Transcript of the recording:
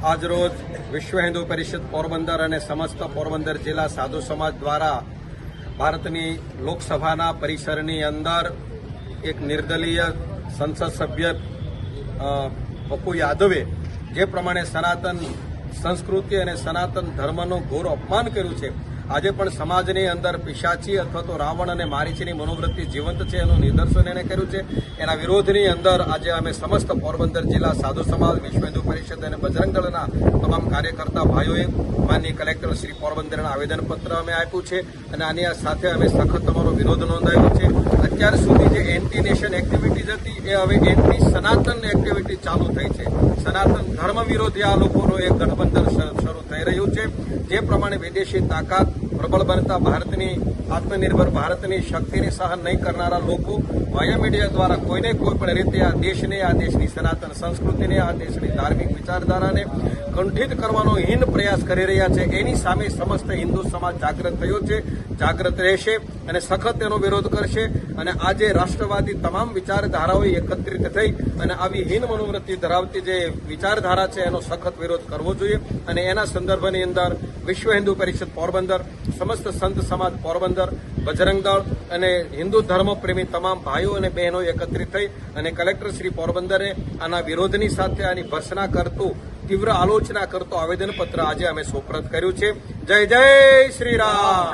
આજરોજ વિશ્વ હિન્દુ પરિષદ પોરબંદર અને સમસ્ત પોરબંદર જિલ્લા સાધુ સમાજ દ્વારા ભારતની લોકસભાના પરિસરની અંદર એક નિર્દલીય સંસદ સભ્ય પપ્પુ યાદવે જે પ્રમાણે સનાતન સંસ્કૃતિ અને સનાતન ધર્મનું ઘોર અપમાન કર્યું છે, આજે પણ સમાજની અંદર પિશાચી અથવા તો રાવણ અને મારીચીની મનોવૃત્તિ જીવંત છે એનું નિદર્શન એને કર્યું છે. એના વિરોધની અંદર આજે અમે સમસ્ત પોરબંદર જિલ્લા સાધુ સમાજ, વિશ્વ હિન્દુ પરિષદ અને બજરંગ દળના તમામ કાર્યકર્તા ભાઈઓએ માનનીય કલેક્ટર શ્રી પોરબંદરના આવેદનપત્ર અમે આપ્યું છે અને આની સાથે અમે સખત અમારો વિરોધ નોંધાવ્યો છે. અત્યાર સુધી જે એન્ટી નેશન એક્ટિવિટીઝ હતી એ હવે એન્ટી સનાતન એક્ટિવિટી ચાલુ થઈ છે. સનાતન ધર્મ વિરોધી આ લોકોનું એક ગઠબંધન શરૂ થઈ રહ્યું છે. જે પ્રમાણે વિદેશી તાકાત પ્રબળ બનતા ભારતની આત્મનિર્ભર ભારતની શક્તિને સહન નહીં કરનારા લોકો વાયા મીડિયા દ્વારા કોઈને કોઈ પણ રીતે આ દેશને, આ દેશની સનાતન સંસ્કૃતિને, આ દેશની ધાર્મિક વિચારધારાને કંઠિત કરવાનો હીન પ્રયાસ કરી રહ્યા છે. એની સામે સમસ્ત હિન્દુ સમાજ જાગૃત થયો છે, જાગૃત રહેશે અને સખત તેનો વિરોધ કરશે. અને આજે રાષ્ટ્રવાદી તમામ વિચારધારાઓ એકત્રિત થઈ અને આવી હીન મનોવૃત્તિ ધરાવતી જે વિચારધારા છે એનો સખત વિરોધ કરવો જોઈએ. અને એના સંદર્ભની અંદર વિશ્વ હિન્દુ પરિષદ પોરબંદર, સમસ્ત સંત સમાજ પોરબંદર, બજરંગ દળ અને હિન્દુ ધર્મ પ્રેમી તમામ ભાઈઓ અને બહેનો એકત્રિત થઈ અને કલેક્ટર શ્રી પોરબંદરે આના વિરોધની સાથે આની ભર્ત્સના કરતું, તીવ્ર આલોચના કરતો આવેદનપત્ર આજે અમે સુપ્રત કર્યું છે. જય જય શ્રી રામ.